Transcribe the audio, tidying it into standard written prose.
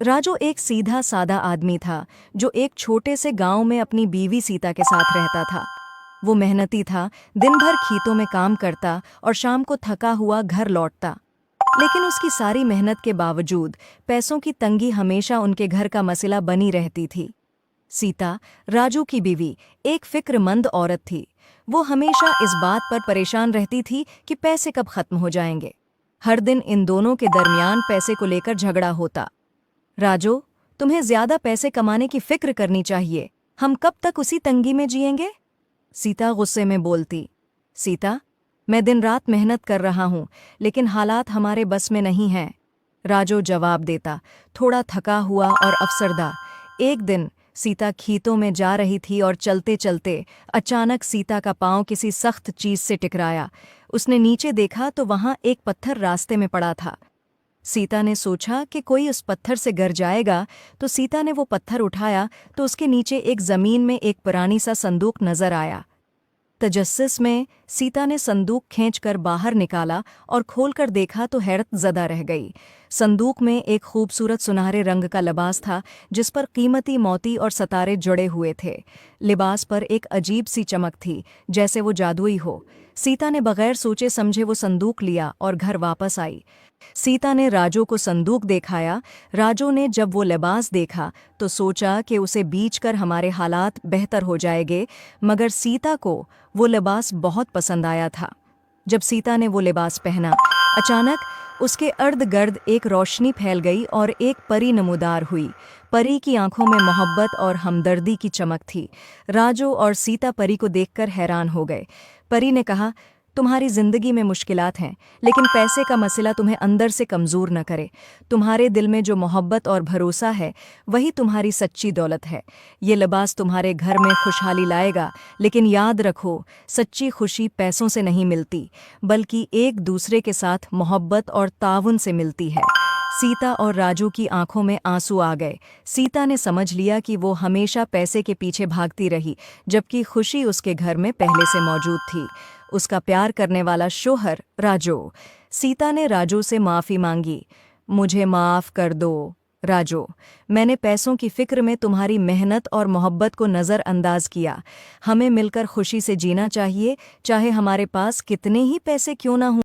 राजू एक सीधा सादा आदमी था जो एक छोटे से गांव में अपनी बीवी सीता के साथ रहता था। वो मेहनती था, दिन भर खेतों में काम करता और शाम को थका हुआ घर लौटता। लेकिन उसकी सारी मेहनत के बावजूद पैसों की तंगी हमेशा उनके घर का मसला बनी रहती थी। सीता, राजू की बीवी, एक फिक्रमंद औरत थी। वो हमेशा इस बात पर परेशान रहती थी कि पैसे कब खत्म हो जाएंगे। हर दिन इन दोनों के दरमियान पैसे को लेकर झगड़ा होता। राजू, तुम्हें ज्यादा पैसे कमाने की फिक्र करनी चाहिए। हम कब तक उसी तंगी में जिएंगे? सीता गुस्से में बोलती। सीता, मैं दिन रात मेहनत कर रहा हूं, लेकिन हालात हमारे बस में नहीं हैं। राजू जवाब देता, थोड़ा थका हुआ और अफसरदा। एक दिन सीता खेतों में जा रही थी और चलते चलते अचानक सीता का पांव किसी सख्त चीज से टकराया। उसने नीचे देखा तो वहां एक पत्थर रास्ते में पड़ा था। सीता ने सोचा कि कोई उस पत्थर से गिर जाएगा, तो सीता ने वो पत्थर उठाया तो उसके नीचे एक जमीन में एक पुरानी सा संदूक नजर आया। तजस्सुस में सीता ने संदूक खींचकर बाहर निकाला और खोलकर देखा तो हैरत ज़दा रह गई। संदूक में एक खूबसूरत सुनहरे रंग का लिबास था, जिस पर कीमती मोती और सितारे जुड़े हुए थे। लिबास पर एक अजीब सी चमक थी, जैसे वो जादुई हो। सीता ने बगैर सोचे समझे वो संदूक लिया और घर वापस आई। सीता ने राजू को संदूक दिखाया। राजू ने जब वो लिबास देखा तो सोचा कि उसे बेचकर हमारे हालात बेहतर हो जाएंगे, मगर सीता को वो लिबास बहुत पसंद आया था। जब सीता ने वो लिबास पहना, अचानक उसके अर्द गिर्द एक रोशनी फैल गई और एक परी नमूदार हुई। परी की आंखों में मोहब्बत और हमदर्दी की चमक थी। राजू और सीता परी को देखकर हैरान हो गए। परी ने कहा, तुम्हारी जिंदगी में मुश्किलात हैं, लेकिन पैसे का मसला तुम्हें अंदर से कमज़ोर न करे। तुम्हारे दिल में जो मोहब्बत और भरोसा है, वही तुम्हारी सच्ची दौलत है। ये लिबास तुम्हारे घर में खुशहाली लाएगा, लेकिन याद रखो, सच्ची खुशी पैसों से नहीं मिलती, बल्कि एक दूसरे के साथ मोहब्बत और ताउन से मिलती है। सीता और राजू की आंखों में आंसू आ गए। सीता ने समझ लिया कि वो हमेशा पैसे के पीछे भागती रही, जबकि खुशी उसके घर में पहले से मौजूद थी। उसका प्यार करने वाला शोहर राजू। सीता ने राजू से माफ़ी मांगी। मुझे माफ़ कर दो राजू, मैंने पैसों की फिक्र में तुम्हारी मेहनत और मोहब्बत को नज़रअंदाज किया। हमें मिलकर खुशी से जीना चाहिए, चाहे हमारे पास कितने ही पैसे क्यों ना हों।